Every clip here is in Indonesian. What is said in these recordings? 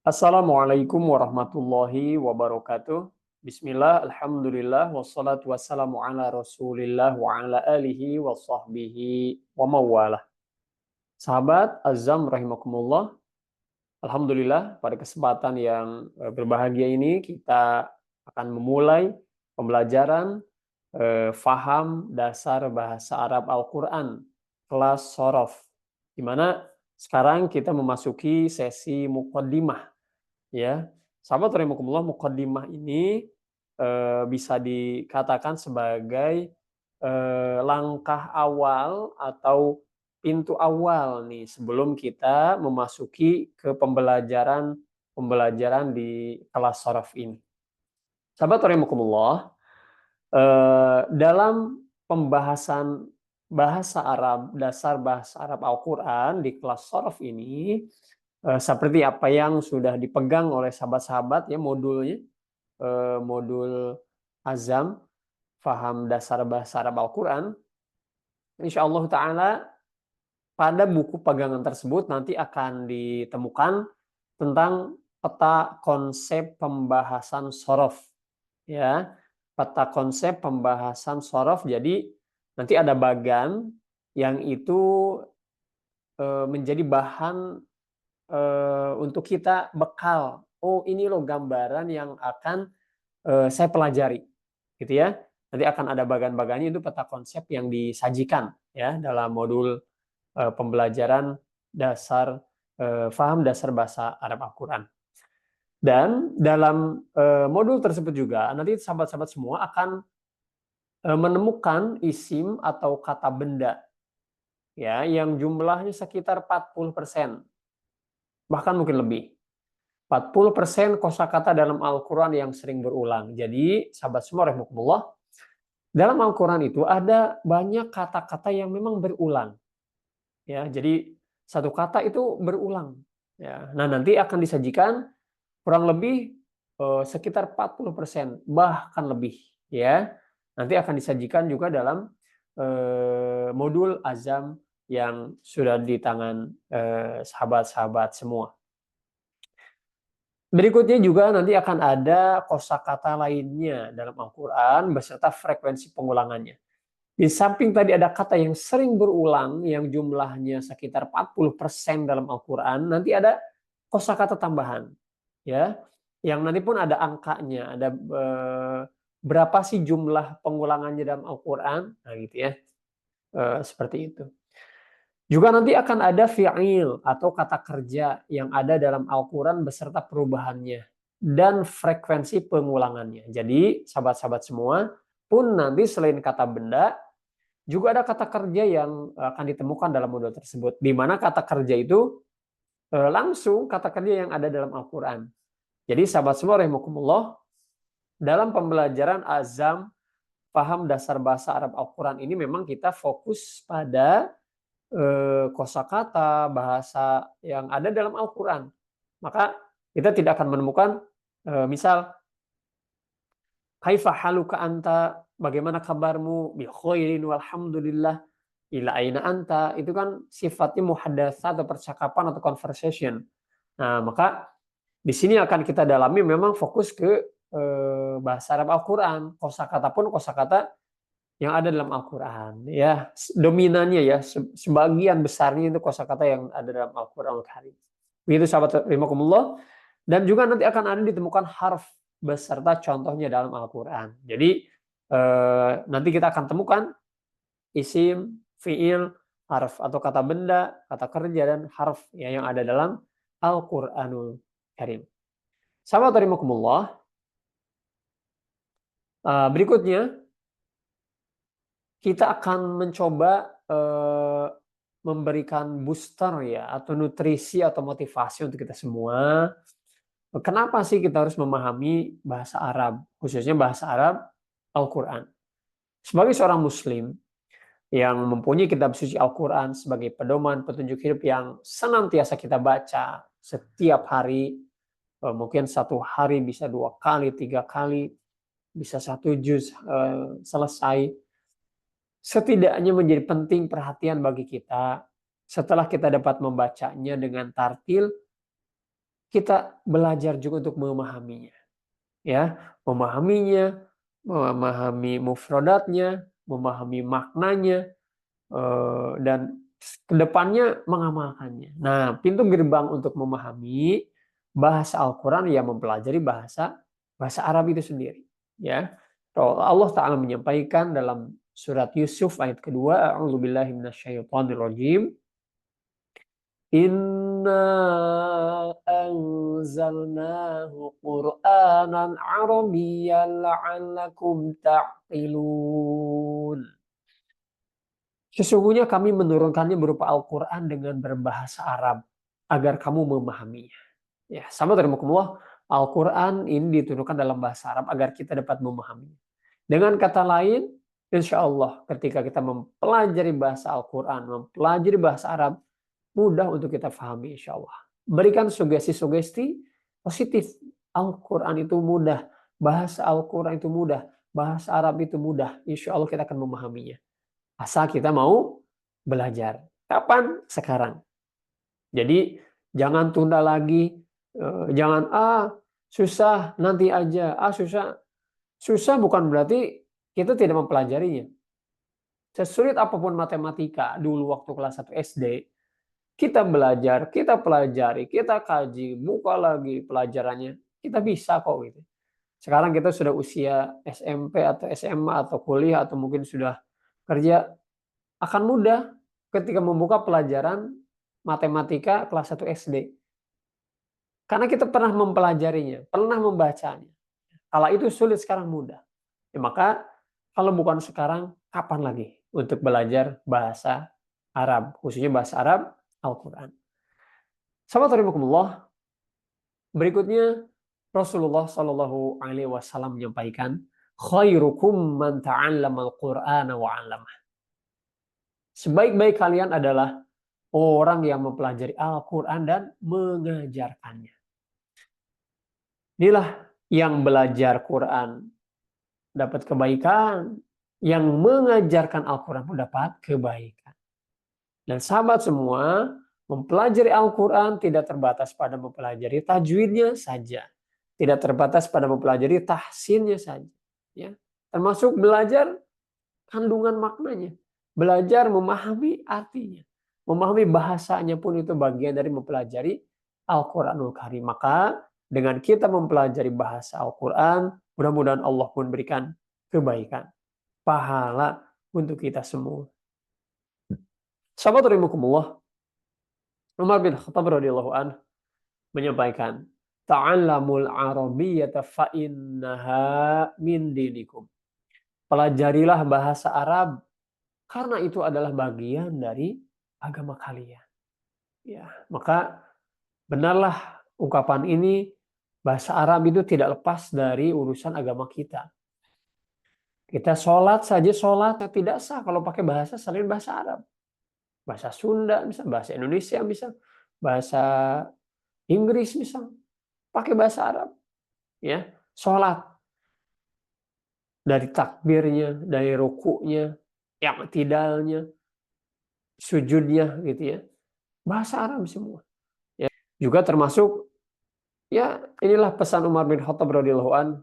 Assalamualaikum warahmatullahi wabarakatuh. Bismillah, alhamdulillah, wassalatu wassalamu ala rasulillah wa ala alihi wa sahbihi wa mawalah. Sahabat Azam rahimakumullah, alhamdulillah pada kesempatan yang berbahagia ini kita akan memulai pembelajaran faham dasar bahasa Arab Al-Quran kelas Sorof, di mana sekarang kita memasuki sesi muqaddimah. Ya, sahabat rahimakumullah, muqaddimah ini bisa dikatakan sebagai langkah awal atau pintu awal nih sebelum kita memasuki ke pembelajaran di kelas sharaf ini. Sahabat rahimakumullah, dalam pembahasan bahasa Arab, dasar bahasa Arab Al-Quran di kelas sharaf ini, seperti apa yang sudah dipegang oleh sahabat-sahabat ya modulnya, modul Azam, faham dasar bahasa Arab Al-Quran. Insyaallah ta'ala pada buku pegangan tersebut nanti akan ditemukan tentang peta konsep pembahasan sorof. Ya, peta konsep pembahasan sorof. Jadi nanti ada bagan yang itu menjadi bahan untuk kita bekal. Oh, ini loh gambaran yang akan saya pelajari, gitu ya. Nanti akan ada bagan-bagannya, itu peta konsep yang disajikan ya dalam modul pembelajaran dasar faham dasar bahasa Arab Al-Quran. Dan dalam modul tersebut juga nanti sahabat-sahabat semua akan menemukan isim atau kata benda ya yang jumlahnya sekitar 40%, bahkan mungkin lebih. 40% kosakata dalam Al-Quran yang sering berulang. Jadi, sahabat semua rahimakumullah, dalam Al-Quran itu ada banyak kata-kata yang memang berulang. Ya, jadi satu kata itu berulang. Ya, nah, nanti akan disajikan kurang lebih sekitar 40%, bahkan lebih. Ya, nanti akan disajikan juga dalam modul Azam yang sudah di tangan sahabat-sahabat semua. Berikutnya juga nanti akan ada kosakata lainnya dalam Al-Quran beserta frekuensi pengulangannya. Di samping tadi ada kata yang sering berulang yang jumlahnya sekitar 40% dalam Al-Quran, nanti ada kosakata tambahan. Ya, yang nanti pun ada angkanya, ada berapa sih jumlah pengulangannya dalam Al-Quran, nah gitu ya, seperti itu. Juga nanti akan ada fi'il atau kata kerja yang ada dalam Al-Quran beserta perubahannya dan frekuensi pengulangannya. Jadi sahabat-sahabat semua pun nanti selain kata benda, juga ada kata kerja yang akan ditemukan dalam modul tersebut. Di mana kata kerja itu langsung kata kerja yang ada dalam Al-Quran. Jadi sahabat semua rahimakumullah, dalam pembelajaran Azam paham dasar bahasa Arab Al-Quran ini memang kita fokus pada kosakata bahasa yang ada dalam Al-Quran. Maka kita tidak akan menemukan misal kaifa haluka anta, bagaimana kabarmu, bi khairin walhamdulillah, ila aina anta, itu kan sifatnya muhadatsah atau percakapan atau conversation. Nah, maka di sini akan kita dalami memang fokus ke bahasa Arab Al-Quran. Kosakata pun kosakata yang ada dalam Al-Quran, ya dominannya ya sebagian besarnya itu kosakata yang ada dalam Al-Quran Al-Karim. Begitu sahabat rahimakumullah. Dan juga nanti akan ada ditemukan harf beserta contohnya dalam Al-Quran. Jadi nanti kita akan temukan isim, fiil, harf atau kata benda, kata kerja dan harf ya, yang ada dalam Al-Quranul Karim. Sahabat rahimakumullah, berikutnya kita akan mencoba memberikan booster ya atau nutrisi atau motivasi untuk kita semua. Kenapa sih kita harus memahami bahasa Arab, khususnya bahasa Arab Al-Quran? Sebagai seorang muslim yang mempunyai kitab suci Al-Quran sebagai pedoman petunjuk hidup yang senantiasa kita baca setiap hari, mungkin satu hari bisa 2 kali, 3 kali, bisa 1 juz selesai. Setidaknya menjadi penting perhatian bagi kita setelah kita dapat membacanya dengan tartil, kita belajar juga untuk memahaminya, ya, memahaminya, memahami mufradatnya, memahami maknanya, dan kedepannya mengamalkannya. Nah, pintu gerbang untuk memahami bahasa Al-Quran ya mempelajari bahasa Arab itu sendiri. Ya, Allah Taala menyampaikan dalam surat Yusuf ayat kedua, A'udzubillahi minasyaitonirrajim. Inna anzalnahu Qur'anan Arabiyyan la'allakum ta'qilun. Sesungguhnya kami menurunkannya berupa Al-Quran dengan berbahasa Arab agar kamu memahaminya. Ya, sama terimakumullah, Al-Quran ini diturunkan dalam bahasa Arab agar kita dapat memahaminya. Dengan kata lain, insya Allah ketika kita mempelajari bahasa Al-Quran, mempelajari bahasa Arab, mudah untuk kita pahami insya Allah. Berikan sugesti-sugesti positif. Al-Quran itu mudah, bahasa Al-Quran itu mudah, bahasa Arab itu mudah. Insya Allah kita akan memahaminya. Asal kita mau belajar. Kapan? Sekarang. Jadi jangan tunda lagi. Jangan susah nanti aja. Susah. Susah bukan berarti kita tidak mempelajarinya. Sesulit apapun matematika dulu waktu kelas 1 SD, kita belajar, kita pelajari, kita kaji, buka lagi pelajarannya. Kita bisa kok gitu. Sekarang kita sudah usia SMP atau SMA atau kuliah atau mungkin sudah kerja, akan mudah ketika membuka pelajaran matematika kelas 1 SD. Karena kita pernah mempelajarinya, pernah membacanya. Kalau itu sulit, sekarang mudah. Ya, maka kalau bukan sekarang, kapan lagi untuk belajar bahasa Arab, khususnya bahasa Arab Al-Quran. Sahabat rahimakumullah, berikutnya Rasulullah Shallallahu Alaihi Wasallam menyampaikan, khairukum man ta'allamal Qur'ana wa 'allamah. Sebaik-baik kalian adalah orang yang mempelajari Al-Quran dan mengajarkannya. Inilah yang belajar Quran dapat kebaikan, yang mengajarkan Al-Quran pun dapat kebaikan. Dan sahabat semua, mempelajari Al-Quran tidak terbatas pada mempelajari tajwidnya saja. Tidak terbatas pada mempelajari tahsinnya saja. Ya. Termasuk belajar kandungan maknanya. Belajar memahami artinya. Memahami bahasanya pun itu bagian dari mempelajari Al-Quranul Karim. Maka dengan kita mempelajari bahasa Al-Quran, mudah-mudahan Allah pun berikan kebaikan. Pahala untuk kita semua. Sahabat rahimakumullah, Umar bin Khattab radhiyallahu anhu menyampaikan, ta'allamul arabiyyata fa innaha min dinikum. Pelajarilah bahasa Arab karena itu adalah bagian dari agama kalian. Ya, maka benarlah ungkapan ini, bahasa Arab itu tidak lepas dari urusan agama kita. Kita sholat saja, sholat tidak sah kalau pakai bahasa selain bahasa Arab. Bahasa Sunda bisa, bahasa Indonesia bisa, bahasa Inggris bisa, pakai bahasa Arab. Ya, sholat dari takbirnya, dari rukuknya, i'tidalnya, sujudnya gitu ya. Bahasa Arab semua. Ya, juga termasuk ya inilah pesan Umar bin Khattab radhiyallahu an.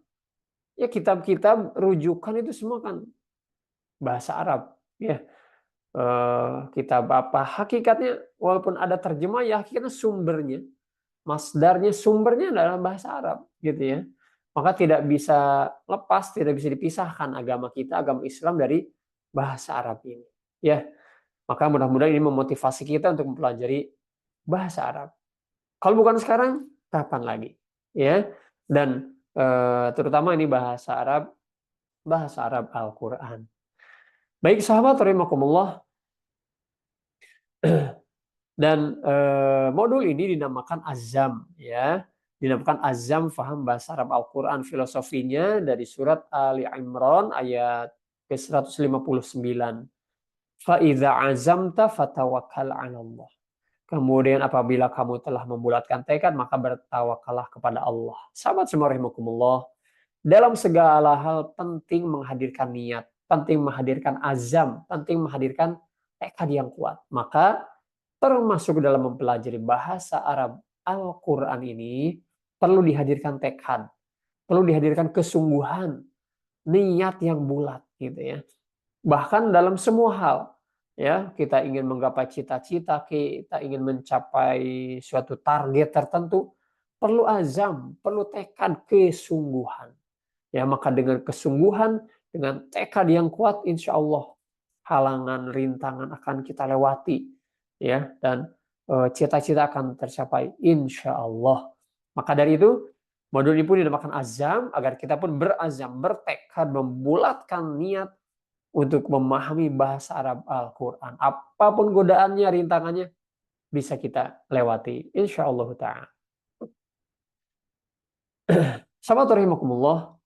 Ya kitab-kitab rujukan itu semua kan bahasa Arab. Ya, kitab apa hakikatnya walaupun ada terjemah ya hakikatnya sumbernya, masdarnya, sumbernya adalah bahasa Arab gitu ya. Maka tidak bisa lepas, tidak bisa dipisahkan agama kita, agama Islam dari bahasa Arab ini. Ya, maka mudah-mudahan ini memotivasi kita untuk mempelajari bahasa Arab. Kalau bukan sekarang, kapan lagi? Ya, dan terutama ini bahasa Arab Al-Quran. Baik sahabat rahimakumullah, dan modul ini dinamakan Azam, ya, dinamakan Azam faham bahasa Arab Al-Quran. Filosofinya dari surat Ali Imran ayat ke-159. Fa'idza azamta fatawakkal 'ala Allah. Kemudian apabila kamu telah membulatkan tekad, maka bertawakallah kepada Allah. Sahabat semua rahimakumullah, dalam segala hal penting menghadirkan niat, penting menghadirkan azam, penting menghadirkan tekad yang kuat. Maka termasuk dalam mempelajari bahasa Arab Al-Quran ini perlu dihadirkan tekad, perlu dihadirkan kesungguhan, niat yang bulat gitu ya. Bahkan dalam semua hal, ya, kita ingin menggapai cita-cita, kita ingin mencapai suatu target tertentu, perlu azam, perlu tekad, kesungguhan. Ya, maka dengan kesungguhan, dengan tekad yang kuat, insya Allah halangan, rintangan akan kita lewati, ya, dan cita-cita akan tercapai, insya Allah. Maka dari itu, modul ini pun dinamakan azam, agar kita pun berazam, bertekad, membulatkan niat untuk memahami bahasa Arab Al-Quran. Apapun godaannya, rintangannya, bisa kita lewati, insya Allah ta'ala. Sahabat rahimakumullah,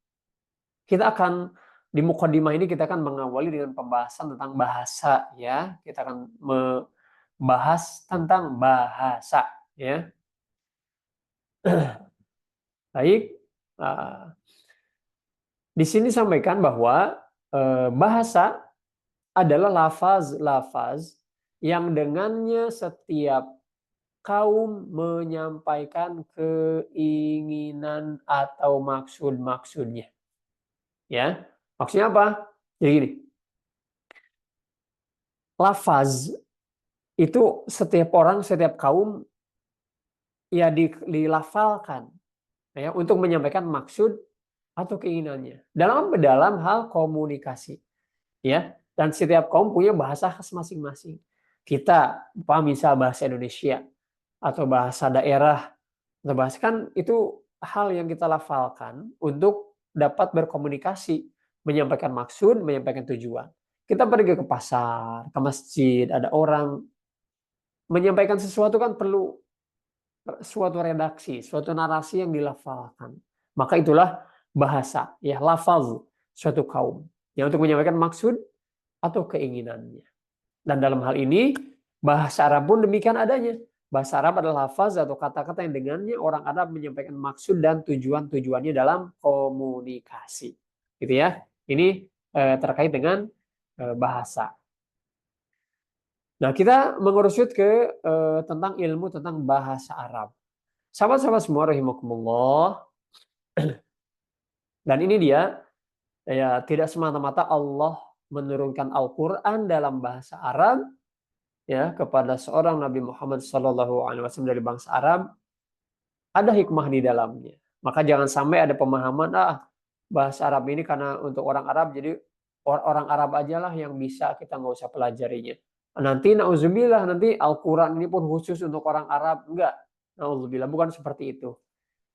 kita akan di mukadimah ini kita akan mengawali dengan pembahasan tentang bahasa, ya. Kita akan membahas tentang bahasa, ya. Baik, di sini sampaikan bahwa bahasa adalah lafaz-lafaz yang dengannya setiap kaum menyampaikan keinginan atau maksud-maksudnya. Ya, maksudnya apa? Jadi gini, lafaz itu setiap orang, setiap kaum ya dilafalkan ya untuk menyampaikan maksud atau keinginannya dalam hal komunikasi, ya. Dan setiap kaum punya bahasa khas masing-masing. Kita misal bahasa Indonesia atau bahasa daerah atau bahasa, kan itu hal yang kita lafalkan untuk dapat berkomunikasi, menyampaikan maksud, menyampaikan tujuan. Kita pergi ke pasar, ke masjid, ada orang menyampaikan sesuatu, kan perlu suatu redaksi, suatu narasi yang dilafalkan. Maka itulah bahasa, ya, lafaz suatu kaum yang untuk menyampaikan maksud atau keinginannya. Dan dalam hal ini bahasa Arab pun demikian adanya. Bahasa Arab adalah lafaz atau kata-kata yang dengannya orang Arab menyampaikan maksud dan tujuan-tujuannya dalam komunikasi. Gitu ya. Ini terkait dengan bahasa. Nah, kita mengerucut ke tentang ilmu tentang bahasa Arab. Sahabat-sahabat semua rahimakumullah. Dan ini dia, ya, tidak semata-mata Allah menurunkan Al-Quran dalam bahasa Arab, ya, kepada seorang Nabi Muhammad SAW dari bangsa Arab, ada hikmah di dalamnya. Maka jangan sampai ada pemahaman, bahasa Arab ini karena untuk orang Arab, jadi orang Arab ajalah yang bisa, kita nggak usah pelajarinya. Nanti na'udzubillah, nanti Al-Quran ini pun khusus untuk orang Arab. Enggak, na'udzubillah, bukan seperti itu.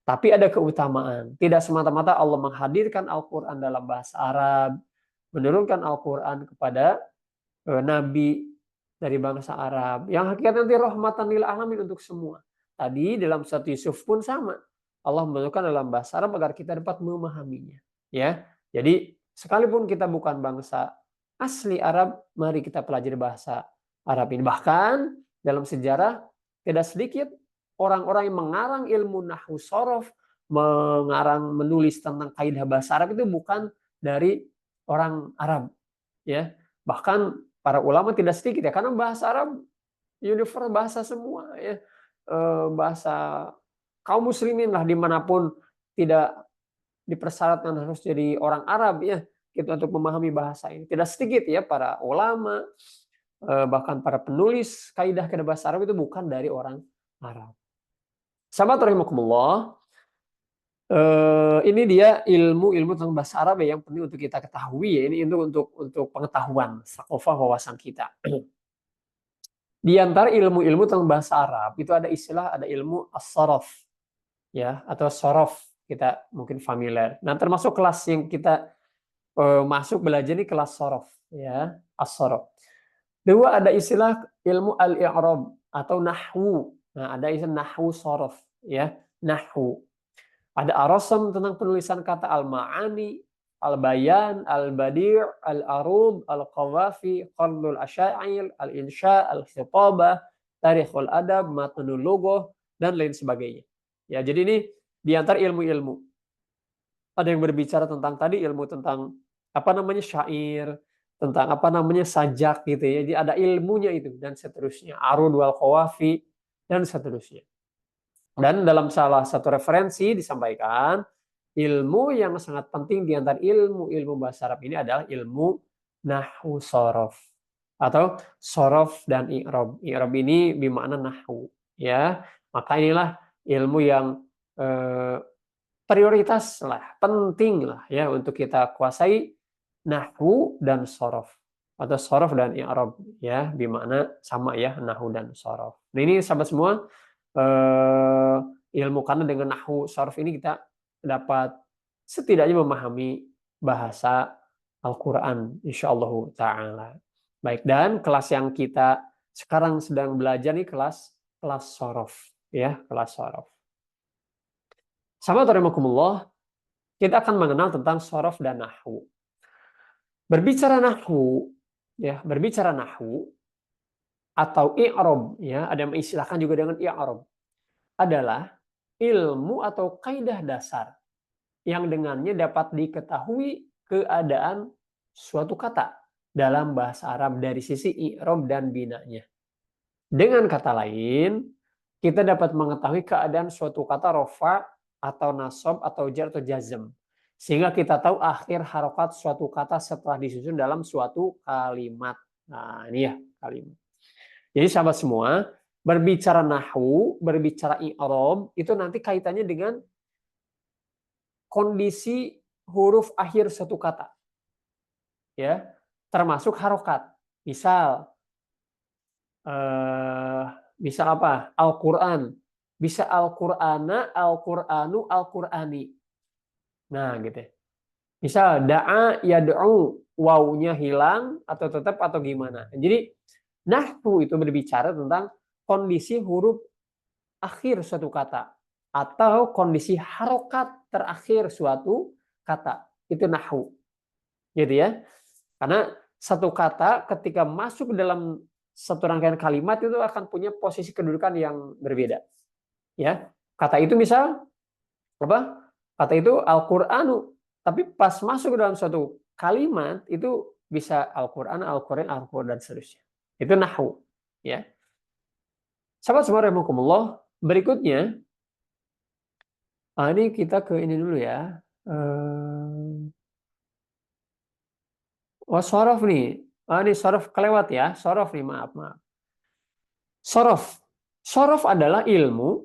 Tapi ada keutamaan. Tidak semata-mata Allah menghadirkan Al-Quran dalam bahasa Arab, menurunkan Al-Quran kepada Nabi dari bangsa Arab, yang hakikatnya nanti rahmatan lil alamin untuk semua. Tadi dalam surat Yusuf pun sama. Allah menurunkan dalam bahasa Arab agar kita dapat memahaminya. Ya, jadi sekalipun kita bukan bangsa asli Arab, mari kita pelajari bahasa Arab ini. Bahkan dalam sejarah tidak sedikit orang-orang yang mengarang ilmu nahwu sorof, menulis tentang kaidah bahasa Arab itu bukan dari orang Arab, ya. Bahkan para ulama tidak sedikit, ya, karena bahasa Arab universal, bahasa semua, ya. Bahasa kaum muslimin lah, dimanapun, tidak dipersyaratkan harus jadi orang Arab, ya, gitu, untuk memahami bahasa ini. Tidak sedikit, ya, para ulama, bahkan para penulis kaidah bahasa Arab itu bukan dari orang Arab. Sahabat rahimakumullah, ini dia ilmu-ilmu tentang bahasa Arab, ya, yang penting untuk kita ketahui, ya. Ini untuk pengetahuan, thaqafah, wawasan kita. Di antara ilmu-ilmu tentang bahasa Arab itu ada istilah, ada ilmu as-saraf, ya, atau sorof, kita mungkin familiar. Nah, termasuk kelas yang kita masuk belajar ini kelas sorof, ya, as-sorof. Dua, ada istilah ilmu al-i'rab atau nahwu. Nah, ada istilah nahwu sorof, ya, nahwu. Ada arasam tentang penulisan kata, al-ma'ani, al-bayan, al-badi', al-arub, al-qawafi, qardul asyail, al-insya, al-khitabah, tarikhul adab, matnul lughah, dan lain sebagainya. Ya, jadi ini di antara ilmu-ilmu. Ada yang berbicara tentang tadi ilmu tentang syair, tentang sajak gitu ya. Jadi ada ilmunya itu dan seterusnya. Arud wal qawafi dan seterusnya. Dan dalam salah satu referensi disampaikan, ilmu yang sangat penting di antara ilmu-ilmu bahasa Arab ini adalah ilmu nahwu sorof atau sorof dan i'rab. I'rab ini bermakna nahwu, ya. Maka inilah ilmu yang prioritas lah, penting lah ya untuk kita kuasai, nahwu dan sorof atau sorof dan i'rab, ya, bermakna sama ya, nahwu dan sorof. Nah ini sahabat semua, eh, ilmu, karena dengan nahwu sorof ini kita dapat setidaknya memahami bahasa Al-Quran insyaallah ta'ala. Baik, dan kelas yang kita sekarang sedang belajar nih kelas sorof, ya, kelas sorof. Sahabat rahimakumullah, kita akan mengenal tentang sorof dan nahwu. Berbicara nahwu, ya, berbicara nahwu atau i'rab, ya, ada yang mengistilahkan juga dengan i'rab, adalah ilmu atau kaidah dasar yang dengannya dapat diketahui keadaan suatu kata dalam bahasa Arab dari sisi i'rab dan binanya. Dengan kata lain, kita dapat mengetahui keadaan suatu kata rofa atau nasab atau jar atau jazm, sehingga kita tahu akhir harokat suatu kata setelah disusun dalam suatu kalimat. Nah ini ya kalimat. Jadi sahabat semua, berbicara nahwu, berbicara i'rab, itu nanti kaitannya dengan kondisi huruf akhir suatu kata, ya, termasuk harokat. Misal apa? Al-Quran, bisa Al-Qur'ana, Al-Qur'anu, Al-Qur'ani. Nah gitu. Misal da'a, yad'u, wawunya hilang atau tetap atau gimana. Jadi nahwu itu berbicara tentang kondisi huruf akhir suatu kata atau kondisi harokat terakhir suatu kata. Itu nahwu. Gitu ya. Karena satu kata ketika masuk dalam satu rangkaian kalimat itu akan punya posisi kedudukan yang berbeda. Ya. Kata itu misal apa? Kata itu Al-Qur'anu, tapi pas masuk ke dalam suatu kalimat itu bisa Al-Qur'an, Al-Qur'an, Al-Qur'an dan seterusnya. Itu nahwu, ya. Sahabat semua rahimakumullah, berikutnya ini kita ke ini dulu ya. Sorof nih. Ini sorof kelewat ya. Sorof nih, maaf. Sorof. Sorof adalah ilmu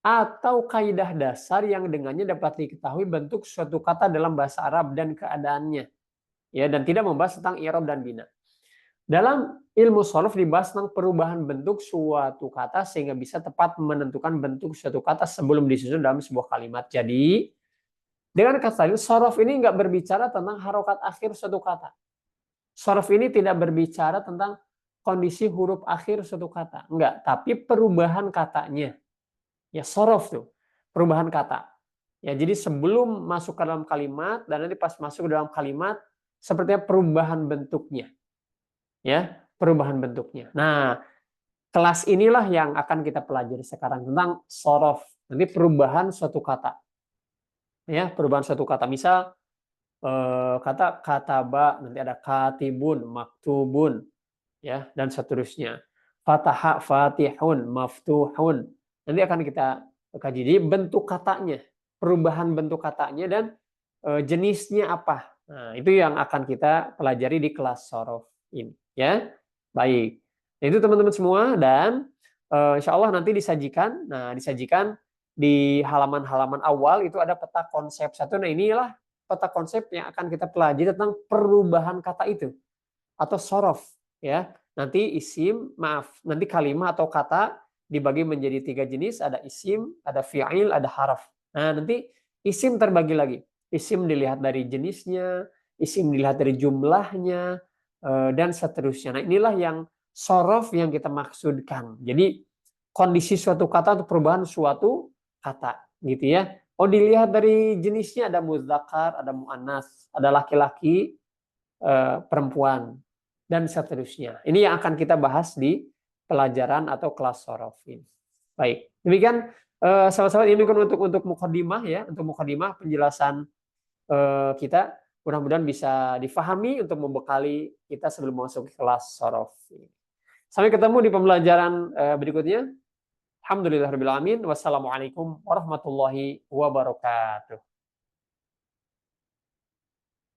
atau kaidah dasar yang dengannya dapat diketahui bentuk suatu kata dalam bahasa Arab dan keadaannya. Ya, dan tidak membahas tentang i'rab dan bina. Dalam ilmu sorof dibahas tentang perubahan bentuk suatu kata sehingga bisa tepat menentukan bentuk suatu kata sebelum disusun dalam sebuah kalimat. Jadi, dengan kata lain, sorof ini nggak berbicara tentang harokat akhir suatu kata. Sorof ini tidak berbicara tentang kondisi huruf akhir suatu kata. Enggak, tapi perubahan katanya. Ya, sorof tuh, perubahan kata. Ya, jadi sebelum masuk ke dalam kalimat dan nanti pas masuk ke dalam kalimat sepertinya perubahan bentuknya. Ya, perubahan bentuknya. Nah, kelas inilah yang akan kita pelajari sekarang tentang sorof. Nanti perubahan suatu kata. Ya, perubahan suatu kata. Misal kata kataba, nanti ada katibun, maktubun, ya, dan seterusnya. Fataha, fatihun, maftuhun. Nanti akan kita kaji. Jadi bentuk katanya, perubahan bentuk katanya dan jenisnya apa. Nah, itu yang akan kita pelajari di kelas sorof ini, ya. Baik. Nah, itu teman-teman semua, dan insya Allah nanti disajikan. Nah, disajikan di halaman-halaman awal itu ada peta konsep satu. Nah, inilah peta konsep yang akan kita pelajari tentang perubahan kata itu atau sorof, ya. Nanti nanti kalimat atau kata dibagi menjadi 3 jenis, ada isim, ada fi'il, ada haraf. Nah, nanti isim terbagi lagi. Isim dilihat dari jenisnya, isim dilihat dari jumlahnya, dan seterusnya. Nah, inilah yang sorof yang kita maksudkan. Jadi kondisi suatu kata atau perubahan suatu kata, gitu ya. Oh, dilihat dari jenisnya, ada muzakkar, ada muannas, ada laki-laki, perempuan, dan seterusnya. Ini yang akan kita bahas di pelajaran atau kelas sorof ini. Baik, demikian sahabat-sahabat, ini untuk mukadimah ya, untuk mukadimah penjelasan kita. Mudah-mudahan bisa difahami untuk membekali kita sebelum masuk ke kelas sorof. Sampai ketemu di pembelajaran berikutnya. Alhamdulillahirabbil alamin. Wassalamualaikum warahmatullahi wabarakatuh.